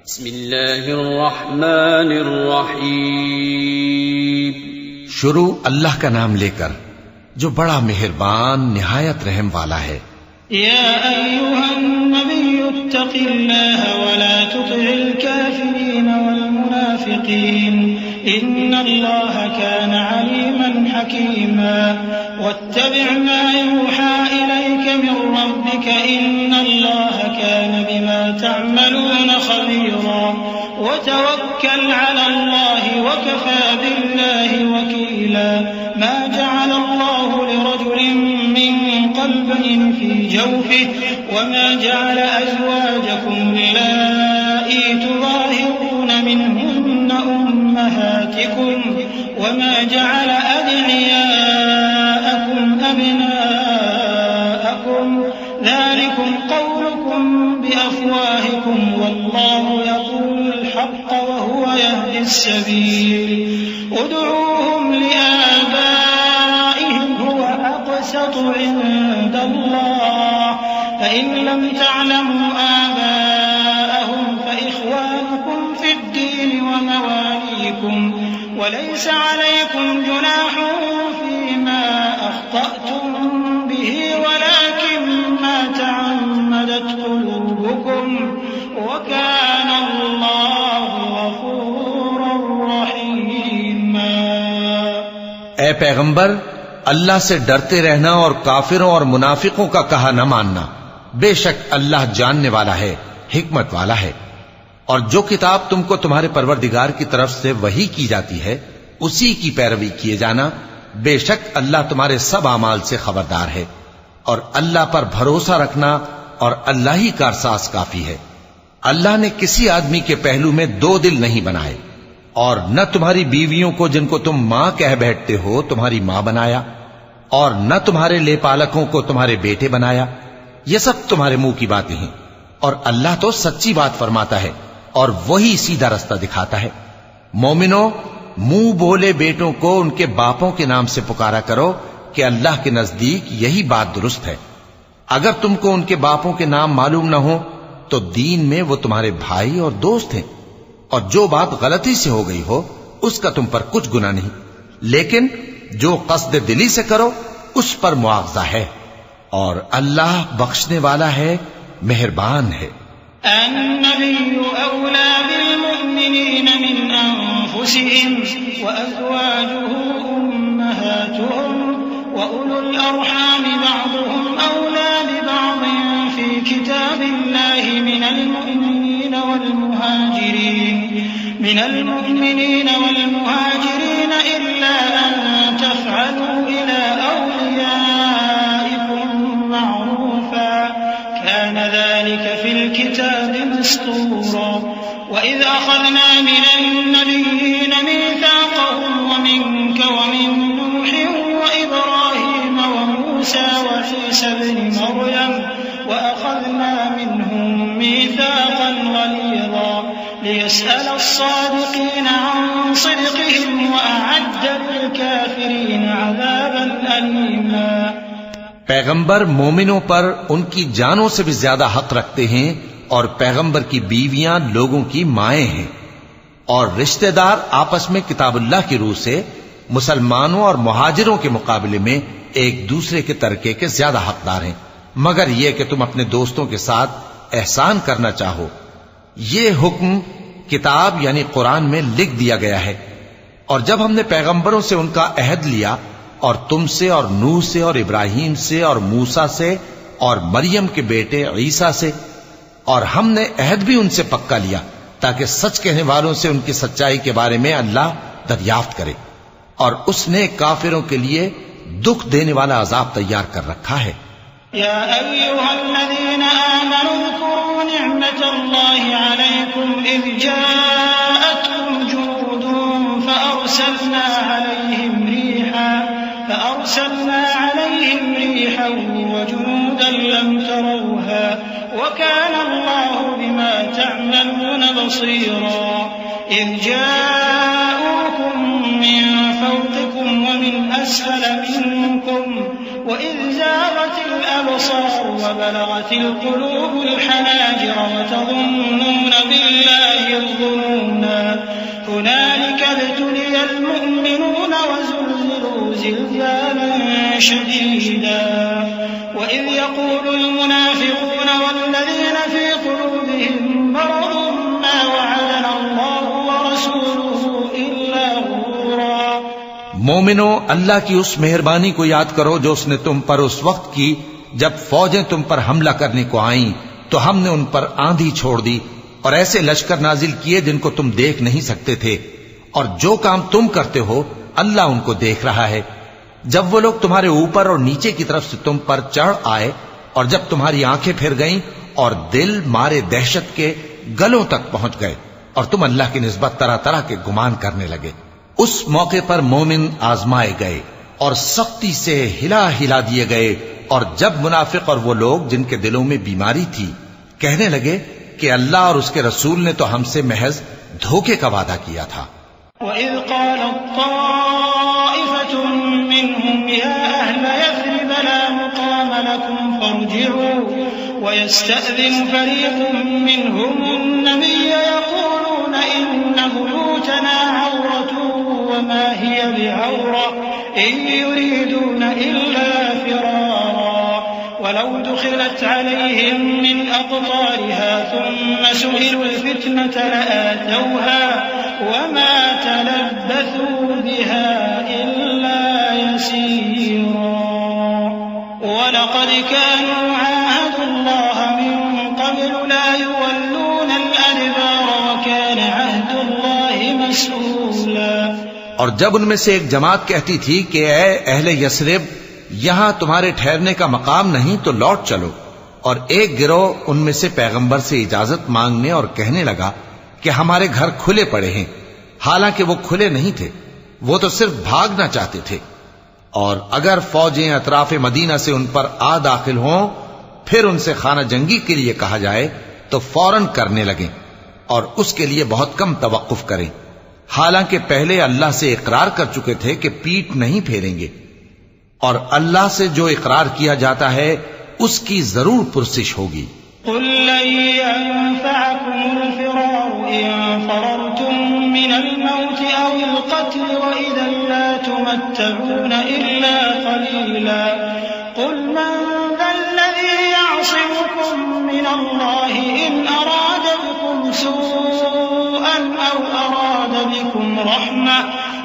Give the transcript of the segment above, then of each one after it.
بسم اللہ الرحمن الرحیم. شروع اللہ کا نام لے کر جو بڑا مہربان نہایت رحم والا ہے. یا ایھا النبی اتق اللہ ولا تطع الکافرین والمنافقین ان اللہ کان علیما حکیما واتبع ما یوحى الیک من ربک ان اللہ کان بما تعملون خبیرا وتوکل علی اللہ وکفى باللہ وکیلا. ما جعل اللہ لرجل من قلبين في جوفه وما جعل أزواجكم اللائي تظاهرون منهن أمهاتكم وما جعل أدعياءكم أبناءكم ذلكم قولكم بأفواهكم والله يقول الحق وهو يهدي السبيل. ادعوهم لآبائهم هو أقسط عند الله فإن لم تعلموا آباءهم فإخوانكم في الدين ومواليكم وليس عليكم جناح فيما أخطأتم به ولكن ما تعمدت قلوبكم وكان الله غفورا رحيما. اے پیغمبر، اللہ سے ڈرتے رہنا اور کافروں اور منافقوں کا کہا نہ ماننا. بے شک اللہ جاننے والا ہے، حکمت والا ہے. اور جو کتاب تم کو تمہارے پروردگار کی طرف سے وحی کی جاتی ہے اسی کی پیروی کیے جانا. بے شک اللہ تمہارے سب اعمال سے خبردار ہے. اور اللہ پر بھروسہ رکھنا اور اللہ ہی کارساز کافی ہے. اللہ نے کسی آدمی کے پہلو میں دو دل نہیں بنائے اور نہ تمہاری بیویوں کو جن کو تم ماں کہہ بیٹھتے ہو تمہاری ماں بنایا اور نہ تمہارے لے پالکوں کو تمہارے بیٹے بنایا. یہ سب تمہارے منہ کی باتیں ہیں اور اللہ تو سچی بات فرماتا ہے اور وہی سیدھا رستہ دکھاتا ہے. مومنو، منہ بولے بیٹوں کو ان کے باپوں کے نام سے پکارا کرو کہ اللہ کے نزدیک یہی بات درست ہے. اگر تم کو ان کے باپوں کے نام معلوم نہ ہو تو دین میں وہ تمہارے بھائی اور دوست ہیں، اور جو بات غلطی سے ہو گئی ہو اس کا تم پر کچھ گناہ نہیں، لیکن جو قصد دلی سے کرو اس پر مواخذہ ہے. اور اللہ بخشنے والا ہے، مہربان ہے. النبي أولى بالمؤمنين من أنفسهم وأزواجه أمهاتهم وأولو الأرحام بعضهم أولى ببعض في كتاب الله من المؤمنين والمهاجرين إلا أن تفعلوا إلى أوليائكم معروفا كان ذلك في الكتاب مسطورا. وإذ أخذنا من النبيين ميثاقهم ومنك ومن نوح وإبراهيم وموسى وعيسى ابن مريم وأخذنا منهم ميثاقا غليظا ليسأل الصادقين عن صدقهم وأعد للكافرين عذابا أليما. پیغمبر مومنوں پر ان کی جانوں سے بھی زیادہ حق رکھتے ہیں اور پیغمبر کی بیویاں لوگوں کی مائیں ہیں، اور رشتہ دار آپس میں کتاب اللہ کی روح سے مسلمانوں اور مہاجروں کے مقابلے میں ایک دوسرے کے ترکے کے زیادہ حقدار ہیں، مگر یہ کہ تم اپنے دوستوں کے ساتھ احسان کرنا چاہو. یہ حکم کتاب یعنی قرآن میں لکھ دیا گیا ہے. اور جب ہم نے پیغمبروں سے ان کا عہد لیا اور تم سے اور نوح سے اور ابراہیم سے اور موسیٰ سے اور مریم کے بیٹے عیسیٰ سے، اور ہم نے عہد بھی ان سے پکا لیا تاکہ سچ کہنے والوں سے ان کی سچائی کے بارے میں اللہ دریافت کرے. اور اس نے کافروں کے لیے دکھ دینے والا عذاب تیار کر رکھا ہے. يا أيها الذين آمنوا اذكروا نعمة الله عليكم إذ جاءتكم جنود فأرسلنا عليهم ريحا وجنودا لم تروها وكان الله بما تعملون بصيرا. إذ جاءوكم من فوقكم ومن أسفل منكم وإذ زاغت الأبصار وبلغت القلوب الحناجر وتظنون بالله زلزالا شديدا وإذ يقول المنافقون والذين في قلوبهم مرض ما وعدنا الله ورسوله إلا غرورا۔ مومنو، اللہ کی اس مہربانی کو یاد کرو جو اس نے تم پر اس وقت کی جب فوجیں تم پر حملہ کرنے کو آئیں تو ہم نے ان پر آندھی چھوڑ دی اور ایسے لشکر نازل کیے جن کو تم دیکھ نہیں سکتے تھے، اور جو کام تم کرتے ہو اللہ ان کو دیکھ رہا ہے۔ جب وہ لوگ تمہارے اوپر اور نیچے کی طرف سے تم پر چڑھ آئے اور جب تمہاری آنکھیں پھر گئیں اور دل مارے دہشت کے گلوں تک پہنچ گئے اور تم اللہ کی نسبت طرح طرح کے گمان کرنے لگے، اس موقع پر مومن آزمائے گئے اور سختی سے ہلا ہلا دیے گئے، اور جب منافق اور وہ لوگ جن کے دلوں میں بیماری تھی کہنے لگے کہ اللہ اور اس کے رسول نے تو ہم سے محض دھوکے کا وعدہ کیا تھا۔ وَإِذْ قَالَتْ طَائِفَةٌ مِّنْهُمْ يَا أَهْلَ يَثْرِبَ لَا مُقَامَ لَكُمْ فَارْجِعُوا وَيَسْتَأْذِنُ فَرِيقٌ مِّنْهُمُ النَّبِيَّ يَقُولُونَ إِنَّ بُيُوتَنَا عَوْرَةٌ وَمَا هِيَ بِعَوْرَةٍ إِن يُرِيدُونَ إِلَّا فِرَارًا وَلَوْ دُخِلَتْ عَلَيْهِم مِّنْ أَقْطَارِهَا ثُمَّ سُئِلُوا الْفِتْنَةَ لَآتَوْهَا وما تلبثوا بها إلا يسيرا ولقد كانوا عاهدوا الله من قبل لا يولون الأدبار وكان عهد الله مسؤولا۔ اور جب ان میں سے ایک جماعت کہتی تھی کہ اے اہل یثرب، یہاں تمہارے ٹھہرنے کا مقام نہیں تو لوٹ چلو، اور ایک گروہ ان میں سے پیغمبر سے اجازت مانگنے اور کہنے لگا کہ ہمارے گھر کھلے پڑے ہیں، حالانکہ وہ کھلے نہیں تھے، وہ تو صرف بھاگنا چاہتے تھے، اور اگر فوجیں اطراف مدینہ سے ان پر آ داخل ہوں پھر ان سے خانہ جنگی کے لیے کہا جائے تو فوراً کرنے لگیں اور اس کے لیے بہت کم توقف کریں، حالانکہ پہلے اللہ سے اقرار کر چکے تھے کہ پیٹ نہیں پھیریں گے، اور اللہ سے جو اقرار کیا جاتا ہے اس کی ضرور پرسش ہوگی۔ قل لن ينفعكم الفرار إن فررتم من الموت أو القتل وإذا لا تمتعون إلا قليلا قل من ذا الذي يعصمكم من الله إن أراد بكم سوءا أو أراد بكم رحمة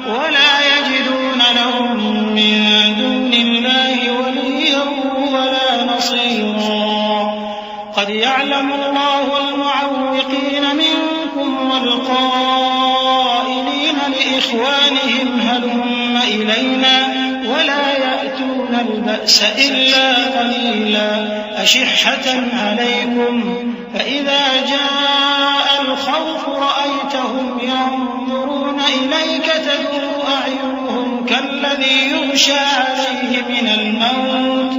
ولا يجدون لهم من دون الله وليا ولا نصيرا قد يعلم الله المعوقين منكم والقائلين لإخوانهم هلم إلينا ولا يأتون البأس إلا قليلا أشحة عليكم فإذا جاء الخوف رأيتهم ينظرون إليك تدور أعينهم كالذي يغشى عليه من الموت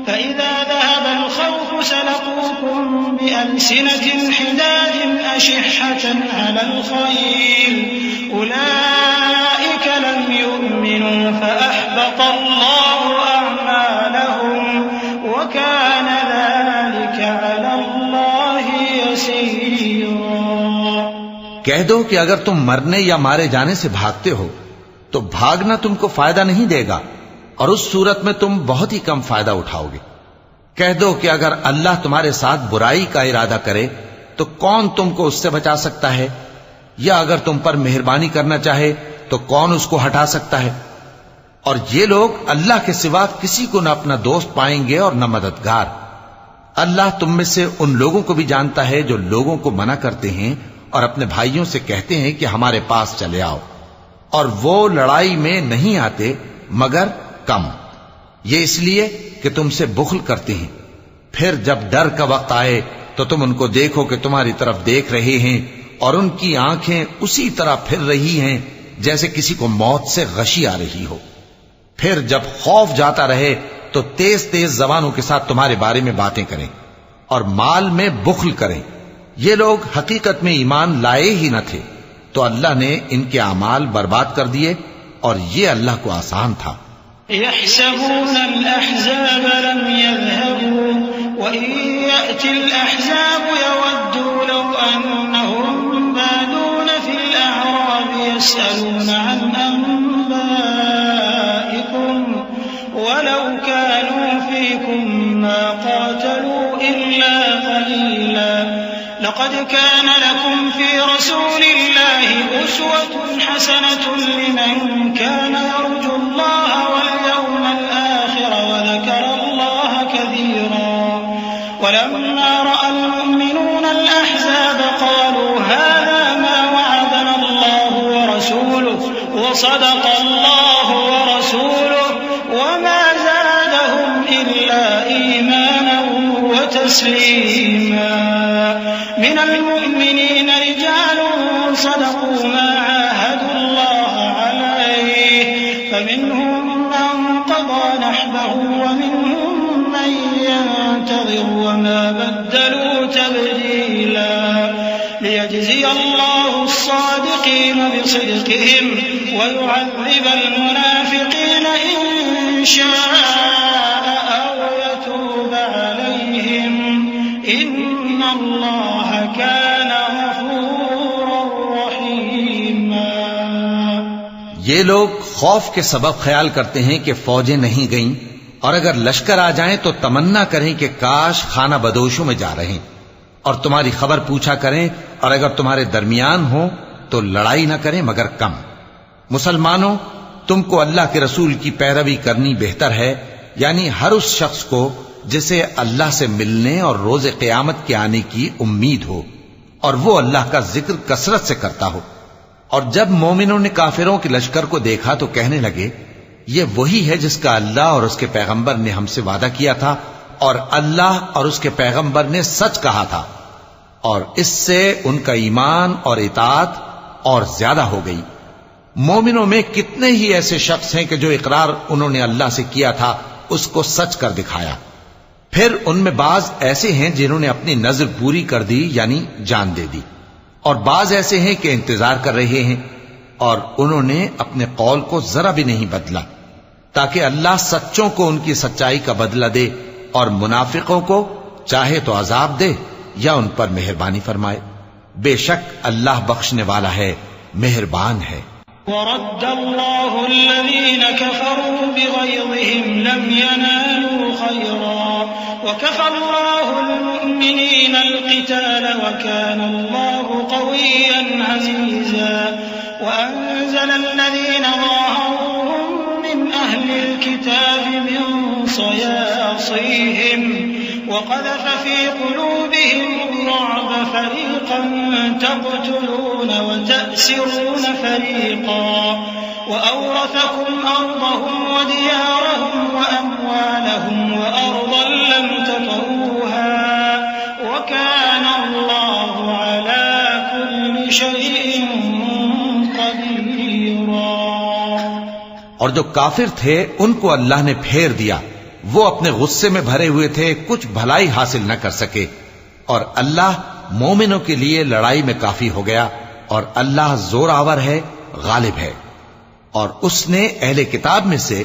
فإذا ذهب الخوف سلقوكم بألسنة حداد أشحة على الخير أولئك لم يؤمنوا فأحبط الله أعمالهم وكان ذلك على الله يسيرا۔ کہہ دو کہ اگر تم مرنے یا مارے جانے سے بھاگتے ہو تو بھاگنا تم کو فائدہ نہیں دے گا، اور اس صورت میں تم بہت ہی کم فائدہ اٹھاؤ گے۔ کہہ دو کہ اگر اللہ تمہارے ساتھ برائی کا ارادہ کرے تو کون تم کو اس سے بچا سکتا ہے، یا اگر تم پر مہربانی کرنا چاہے تو کون اس کو ہٹا سکتا ہے۔ اور یہ لوگ اللہ کے سوا کسی کو نہ اپنا دوست پائیں گے اور نہ مددگار۔ اللہ تم میں سے ان لوگوں کو بھی جانتا ہے جو لوگوں کو منع کرتے ہیں اور اپنے بھائیوں سے کہتے ہیں کہ ہمارے پاس چلے آؤ، اور وہ لڑائی میں نہیں آتے مگر کم، یہ اس لیے کہ تم سے بخل کرتے ہیں۔ پھر جب ڈر کا وقت آئے تو تم ان کو دیکھو کہ تمہاری طرف دیکھ رہے ہیں اور ان کی آنکھیں اسی طرح پھر رہی ہیں جیسے کسی کو موت سے غشی آ رہی ہو۔ پھر جب خوف جاتا رہے تو تیز تیز زبانوں کے ساتھ تمہارے بارے میں باتیں کریں اور مال میں بخل کریں۔ یہ لوگ حقیقت میں ایمان لائے ہی نہ تھے، تو اللہ نے ان کے اعمال برباد کر دیے، اور یہ اللہ کو آسان تھا۔ يحسبون الأحزاب لم يذهبوا وإن يأتي الأحزاب يودوا لو أنهم بادون في الأعراب يسألون عن أنبائكم لقد كان لكم في رسول الله أسوة حسنة لمن كان يرجو الله واليوم الآخر وذكر الله كثيرا ولما رأى المؤمنون الأحزاب قالوا هذا ما وعدنا الله ورسوله وصدق الله ورسوله وما زادهم إلا إيمانا وتسليما من المؤمنين رجال صدقوا ما عاهدوا الله عليه فمنهم من قضى نحبه ومنهم من ينتظر وما بدلوا تبديلا ليجزي الله الصادقين بصدقهم ويعذب المنافقين إن شاء أو يتوب عليهم إن الله كان غفورا رحيما. یہ لوگ خوف کے سبب خیال کرتے ہیں کہ فوجیں نہیں گئیں اور اگر لشکر آ جائیں تو تمنا کریں کہ کاش خانہ بدوشوں میں جا رہے اور تمہاری خبر پوچھا کریں اور اگر تمہارے درمیان ہو تو لڑائی نہ کریں مگر کم. مسلمانوں تم کو اللہ کے رسول کی پیروی کرنی بہتر ہے، یعنی ہر اس شخص کو جسے اللہ سے ملنے اور روز قیامت کے آنے کی امید ہو اور وہ اللہ کا ذکر کثرت سے کرتا ہو. اور جب مومنوں نے کافروں کے لشکر کو دیکھا تو کہنے لگے یہ وہی ہے جس کا اللہ اور اس کے پیغمبر نے ہم سے وعدہ کیا تھا اور اللہ اور اس کے پیغمبر نے سچ کہا تھا، اور اس سے ان کا ایمان اور اطاعت اور زیادہ ہو گئی. مومنوں میں کتنے ہی ایسے شخص ہیں کہ جو اقرار انہوں نے اللہ سے کیا تھا اس کو سچ کر دکھایا. پھر ان میں بعض ایسے ہیں جنہوں نے اپنی نظر پوری کر دی یعنی جان دے دی، اور بعض ایسے ہیں کہ انتظار کر رہے ہیں اور انہوں نے اپنے قول کو ذرا بھی نہیں بدلا تاکہ اللہ سچوں کو ان کی سچائی کا بدلہ دے اور منافقوں کو چاہے تو عذاب دے یا ان پر مہربانی فرمائے. بے شک اللہ بخشنے والا ہے، مہربان ہے. ورد الله الذين كفروا بغيظهم لم ينالوا خيرا وكفى الله المؤمنين القتال وكان الله قويا عزيزا وأنزل الذين ظاهروهم من أهل الكتاب من صياصيهم وقذف في قلوبهم الرعب فريقا تقتلون وتأسرون فريقا وأورثكم أرضهم وديارهم وأموالهم وأرضا لم تطئوها وكان الله على كل شيء قديرا. اور جو کافر تھے ان کو اللہ نے پھیر دیا، وہ اپنے غصے میں بھرے ہوئے تھے، کچھ بھلائی حاصل نہ کر سکے، اور اللہ مومنوں کے لیے لڑائی میں کافی ہو گیا، اور اللہ زور آور ہے، غالب ہے. اور اس نے اہل کتاب میں سے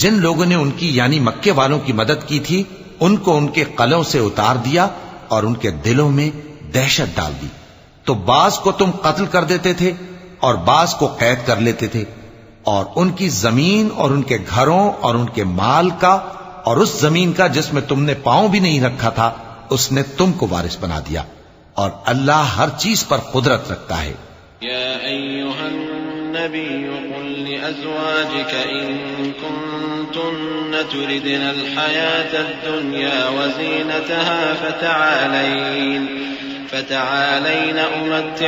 جن لوگوں نے ان کی یعنی مکے والوں کی مدد کی تھی ان کو ان کے قلعوں سے اتار دیا اور ان کے دلوں میں دہشت ڈال دی. تو بعض کو تم قتل کر دیتے تھے اور بعض کو قید کر لیتے تھے، اور ان کی زمین اور ان کے گھروں اور ان کے مال کا اور اس زمین کا جس میں تم نے پاؤں بھی نہیں رکھا تھا اس نے تم کو وارث بنا دیا، اور اللہ ہر چیز پر قدرت رکھتا ہے. یا ایھا النبی قل لأزواجک ان کنتن تردن الحیاة الدنیا وزینتها فتعالین امتع